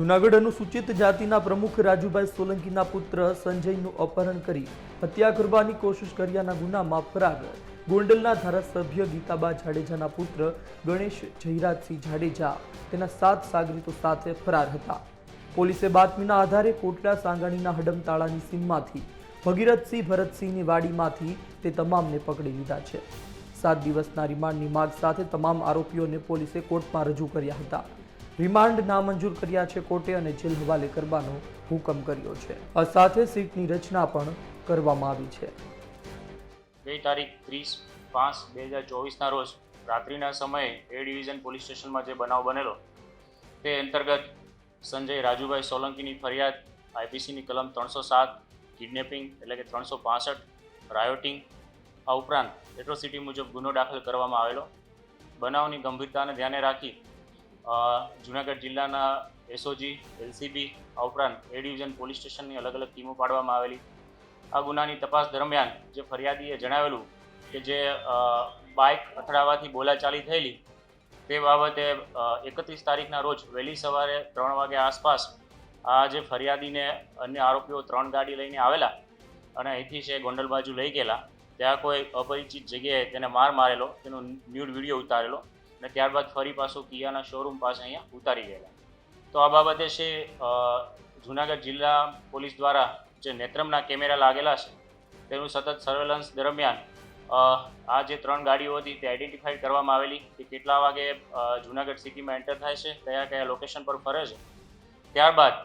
જૂનાગઢ અનુસૂચિત જાતિના પ્રમુખ રાજુભાઈ સોલંકીના પુત્ર સંજયનું અપહરણ કરી હત્યા કરવાની કોશિશ કર્યાના ગુનામાં ફરાર ગોંડલના ધારાસભ્ય ગીતાબા જાડેજાના પુત્ર ગણેશ જયરાજસિંહ જાડેજા તેના 7 સાગરીતો સાથે ફરાર હતા। પોલીસે બાતમીના આધારે કોટડા સાંગાણીના હડમતાળાની સીમમાંથી ભગીરથસિંહ ભરતસિંહની વાડીમાંથી તે તમામને પકડી લીધા છે। 7 દિવસના રિમાન્ડની માંગ સાથે તમામ આરોપીઓને પોલીસે કોર્ટમાં રજૂ કર્યા હતા। રિમાન્ડ નામંજૂર કર્યા છે કોર્ટે અને જેલ હવાલે કરવાનો હુકમ કર્યો છે। આ સાથે સીટની રચના પણ કરવામાં આવી છે। ગઈ તારીખ 30/5/2024ના રોજ રાત્રિના સમયે એ ડિવિઝન પોલીસ સ્ટેશનમાં જે બનાવ બનેલો તે અંતર્ગત સંજય રાજુભાઈ સોલંકીની ફરિયાદ આઈપીસીની કલમ 307 કિડનેપિંગ એટલે કે 365 રાયોટિંગ આ ઉપરાંત એટ્રોસિટી મુજબ ગુનો દાખલ કરવામાં આવેલો। બનાવની ગંભીરતાને ધ્યાને રાખી જૂનાગઢ જિલ્લાના એસઓજી એલસીબી આ ઉપરાંત એ ડિવિઝન પોલીસ સ્ટેશનની અલગ અલગ ટીમો પાડવામાં આવેલી। આ ગુનાની તપાસ દરમિયાન જે ફરિયાદીએ જણાવેલું કે જે બાઇક અથડાવાથી બોલાચાલી થયેલી તે બાબતે 31 તારીખના રોજ વહેલી સવારે 3 વાગ્યા આસપાસ આ જે ફરિયાદીને અન્ય આરોપીઓ 3 ગાડી લઈને આવેલા અને અહીંથી છે ગોંડલ બાજુ લઈ ગયેલા। ત્યાં કોઈ અપરિચિત જગ્યાએ તેને મારેલો તેનો ન્યૂડ વિડીયો ઉતારેલો અને ત્યારબાદ ફરી પાછું કિયાના શોરૂમ પાસે અહીંયા ઉતારી ગયેલા। તો આ બાબતે છે જૂનાગઢ જિલ્લા પોલીસ દ્વારા જે નેત્રમના કેમેરા લાગેલા છે તેનું સતત સર્વેલન્સ દરમિયાન આ જે 3 ગાડીઓ હતી તે આઈડેન્ટિફાઈડ કરવામાં આવેલી કે કેટલા વાગે જૂનાગઢ સિટીમાં એન્ટર થાય છે, કયા કયા લોકેશન પર ફરે છે। ત્યારબાદ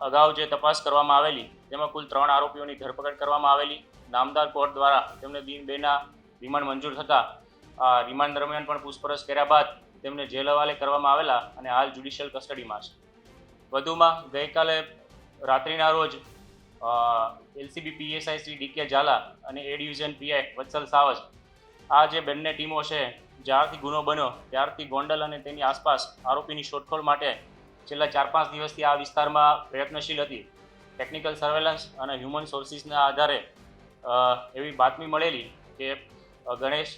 અગાઉ જે તપાસ કરવામાં આવેલી તેમાં કુલ 3 આરોપીઓની ધરપકડ કરવામાં આવેલી। નામદાર કોર્ટ દ્વારા તેમને દિન 2ના રિમાન્ડ મંજૂર થતા રિમાન્ડ દરમિયાન પણ પૂછપરછ કર્યા બાદ તેમને જેલ હવાલે કરવામાં આવેલા અને હાલ જ્યુડિશિયલ કસ્ટડીમાં છે। વધુમાં ગઈકાલે રાત્રિના રોજ LCB PSI Shri DK Jhala અને એ ડિવિઝન પીઆઈ વત્સલ સાવજ આ જે બંને ટીમો છે જ્યારથી ગુનો બન્યો ત્યારથી ગોંડલ અને તેની આસપાસ આરોપીની શોધખોળ માટે છેલ્લા 4-5 દિવસથી આ વિસ્તારમાં પ્રયત્નશીલ હતી। ટેકનિકલ સર્વેલન્સ અને હ્યુમન સોર્સિસના આધારે એવી બાતમી મળેલી કે ગણેશ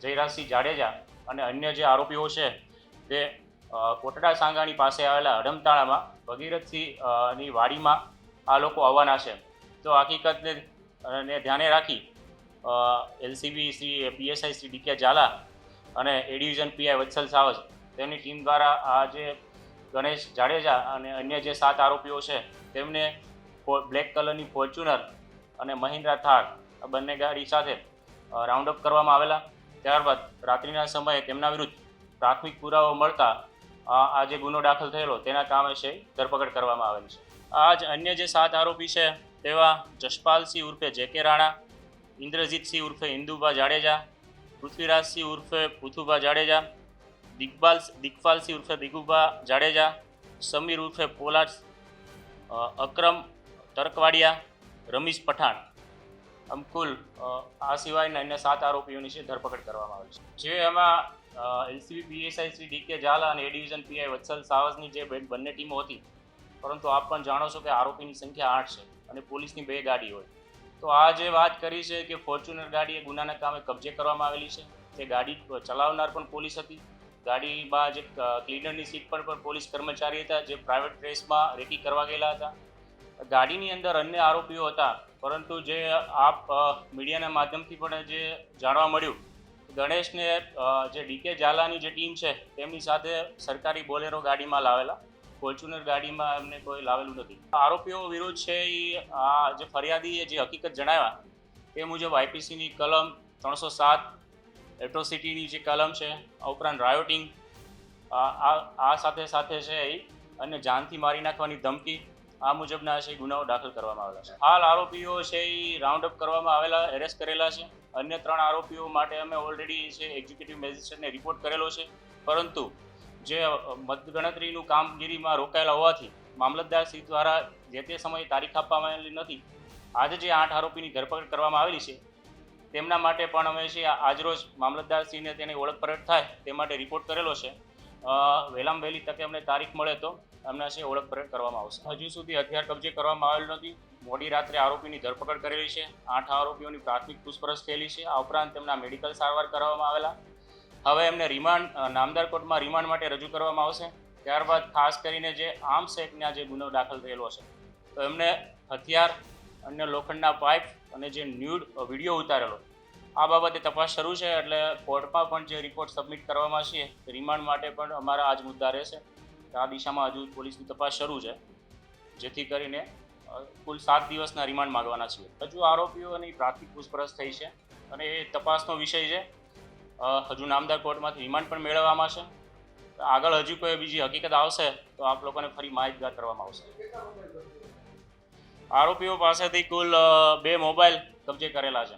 જયરાજસિંહ જાડેજા અને અન્ય જે આરોપીઓ છે તે કોટડા સાંગાણી પાસે આવેલા હડમતાળામાં ભગીરથસિંહની વાડીમાં આ લોકો આવવાના છે। તો હકીકતને ધ્યાને રાખી LCB Shri PSI Shri DK Jhala અને એ ડિવિઝન પીઆઈ વત્સલ સાવજ તેમની ટીમ દ્વારા આ જે ગણેશ જાડેજા અને અન્ય જે 7 આરોપીઓ છે તેમને બ્લેક કલરની ફોર્ચ્યુનર અને મહિન્દ્રા થાર આ બંને ગાડી સાથે રાઉન્ડ અપ કરવામાં આવેલા। ત્યારબાદ રાત્રિના સમયે તેમના વિરુદ્ધ પ્રાથમિક પુરાવો મળતા આ જે ગુનો દાખલ થયેલો તેના કામે છે ધરપકડ કરવામાં આવેલી છે। આ જ અન્ય જે 7 આરોપી છે તેવા જશપાલસિંહ ઉર્ફે જેકે રાણા, ઇન્દ્રજીતસિંહ ઉર્ફે ઇન્દુભા જાડેજા, પૃથ્વીરાજસિંહ ઉર્ફે પુથુભા જાડેજા, દિગ્પાલસિંહ ઉર્ફે દિગુભા જાડેજા, સમીર ઉર્ફે પોલાડ, અકરમ તરકવાડિયા, રમીશ પઠાણ આમ કુલ આ સિવાયના અન્ય 7 આરોપીઓની છે ધરપકડ કરવામાં આવી છે। જે એમાં LCB PSI Shri DK Jhala અને એ ડિવિઝન પીઆઈ વત્સલ સાવજની જે બંને ટીમો હતી, પરંતુ આપ પણ જાણો છો કે આરોપીની સંખ્યા 8 છે અને પોલીસની 2 ગાડી હોય। તો આ જે વાત કરી છે કે ફોર્ચ્યુનર ગાડી એ ગુનાના કામે કબજે કરવામાં આવેલી છે, તે ગાડી ચલાવનાર પણ પોલીસ હતી। ગાડીમાં જે ક્લીનરની સીટ પર પણ પોલીસ કર્મચારી હતા જે પ્રાઇવેટ ડ્રેસમાં રેકી કરવા ગયેલા હતા। ગાડીની અંદર અન્ય આરોપીઓ હતા, પરંતુ જે આપ મીડિયાના માધ્યમથી પણ જે જાણવા મળ્યું ગણેશને જે ડીકે ઝાલાની જે ટીમ છે તેમની સાથે સરકારી બોલેરો ગાડીમાં લાવેલા, ફોર્ચ્યુનર ગાડીમાં એમને કોઈ લાવેલું નથી। આરોપીઓ વિરુદ્ધ છે એ આ જે ફરિયાદીએ જે હકીકત જણાવ્યા તે મુજબ આઈપીસીની કલમ 307 એટ્રોસિટીની જે કલમ છે આ ઉપરાંત રાયોટિંગ આ સાથે છે એ અને જાનથી મારી નાખવાની ધમકી આ મુજબના છે ગુનાઓ દાખલ કરવામાં આવેલા છે। હાલ આરોપીઓ છે એ રાઉન્ડ અપ કરવામાં આવેલા, એરેસ્ટ કરેલા છે। અન્ય 3 આરોપીઓ માટે અમે ઓલરેડી છે એક્ઝિક્યુટિવ મેજિસ્ટ્રેટને રિપોર્ટ કરેલો છે, પરંતુ જે મતગણતરીનું કામગીરીમાં રોકાયેલા હોવાથી મામલતદારશ્રી દ્વારા જે તે સમયે તારીખ આપવામાં આવેલી નથી। આજે જે 8 આરોપીની ધરપકડ કરવામાં આવેલી છે તેમના માટે પણ અમે છે આજરોજ મામલતદારશ્રીને તેની ઓળખ પરત થાય તે માટે રિપોર્ટ કરેલો છે। વહેલામાં વહેલી તકે અમને તારીખ મળે તો અમને છે ઓળખ પરત કરવામાં આવશે। હજુ સુધી હથિયાર કબજે કરવામાં આવેલ નથી। મોડી રાત્રે આરોપીની ધરપકડ કરેલી છે। 8 આરોપીઓની પ્રાથમિક પૂછપરછ થયેલી છે। આ ઉપરાંત તેમના મેડિકલ સારવાર કરવામાં આવેલા। હવે એમને નામદાર કોર્ટમાં રિમાન્ડ માટે રજૂ કરવામાં આવશે ત્યારબાદ ખાસ કરીને જે આર્મ્સ એક્ટના જે ગુનો દાખલ થયેલો છે તો એમને હથિયાર અને લોખંડના પાઇપ અને જે ન્યૂડ વિડીયો ઉતારેલો આ બાબતે તપાસ શરૂ છે. એટલે કોર્ટમાં પણ જે રિપોર્ટ સબમિટ કરવામાં છે રિમાન્ડ માટે પણ અમારા આજ મુદ્દા રહેશે. આ દિશામાં હજુ પોલીસની તપાસ શરૂ છે, જેથી કરીને કુલ 7 દિવસના રિમાન્ડ માંગવાના છે. હજુ આરોપીઓની પ્રાથમિક પૂછપરછ થઈ છે અને એ તપાસનો વિષય છે. હજુ નામદાર કોર્ટમાંથી રિમાન્ડ પણ મેળવવામાં છે. આગળ હજુ કોઈ બીજી હકીકત આવશે તો આપ લોકોને ફરી માહિતગાર કરવામાં આવશે. આરોપીઓ પાસેથી કુલ 2 મોબાઈલ કબજે કરેલા છે.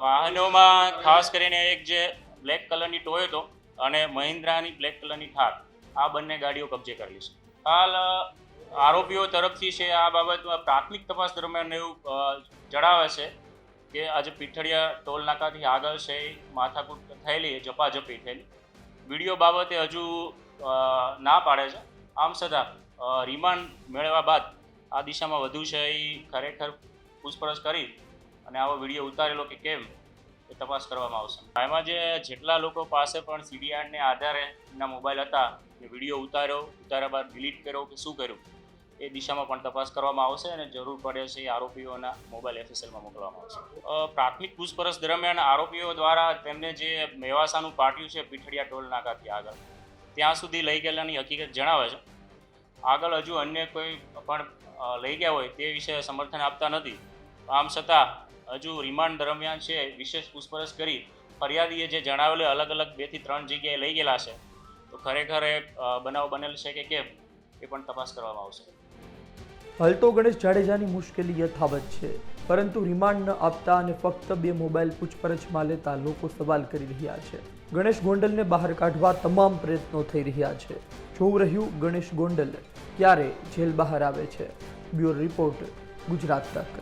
વાહનોમાં ખાસ કરીને એક જે બ્લેક કલરની ટોયોટો અને મહિન્દ્રાની બ્લેક કલરની થાર, આ બંને ગાડીઓ કબજે કરેલી છે. હાલ આરોપીઓ તરફથી છે આ બાબતમાં પ્રાથમિક તપાસ દરમિયાન એવું જણાવે છે કે આજે પીઠડિયા ટોલ નાકાથી આગળ છે માથાકૂટ થયેલી, ઝપાઝપી થયેલી. વિડીયો બાબતે હજુ ના પાડે છે. આમ છતાં રિમાન્ડ મેળવ્યા બાદ આ દિશામાં વધુ છે એ ખરેખર પૂછપરછ કરી અને આવો વિડીયો ઉતારેલો કે કેમ એ તપાસ કરવામાં આવશે. એમાં જેટલા લોકો પાસે પણ CDRને આધારે એમના મોબાઈલ હતા એ વિડીયો ઉતાર્યા બાદ ડિલીટ કર્યો કે શું કર્યું એ દિશામાં પણ તપાસ કરવામાં આવશે અને જરૂર પડે છે એ આરોપીઓના મોબાઈલ FSLમાં મોકલવામાં આવશે. પ્રાથમિક પૂછપરછ દરમિયાન આરોપીઓ દ્વારા તેમને જે મેવાસાનું પાટિયું છે પીઠડિયા ટોલ નાકાથી આગળ ત્યાં સુધી લઈ ગયેલાની હકીકત જણાવે છે. આગળ હજુ અન્ય કોઈ પણ લઈ ગયા હોય તે વિશે સમર્થન આપતા નથી. આમ છતાં હજુ રિમાન્ડ દરમિયાન છે વિશેષ પૂછપરછ કરી ફરિયાદીએ જે જણાવેલું અલગ અલગ 2 થી 3 જગ્યાએ લઈ ગયેલા છે તો ખરેખર બનાવ બનેલ છે કે કેમ એ પણ તપાસ કરવામાં આવશે. હાલ તો ગણેશ જાડેજાની મુશ્કેલી યથાવત છે, પરંતુ રિમાન્ડ ન આપતા અને ફક્ત 2 મોબાઈલ પૂછપરછમાં લેતા લોકો સવાલ કરી રહ્યા છે. ગણેશ ગોંડલને બહાર કાઢવા તમામ પ્રયત્નો થઈ રહ્યા છે. જોવું રહ્યું ગણેશ ગોંડલ ક્યારે જેલ બહાર આવે છે. બ્યુરો રિપોર્ટ, ગુજરાત તક.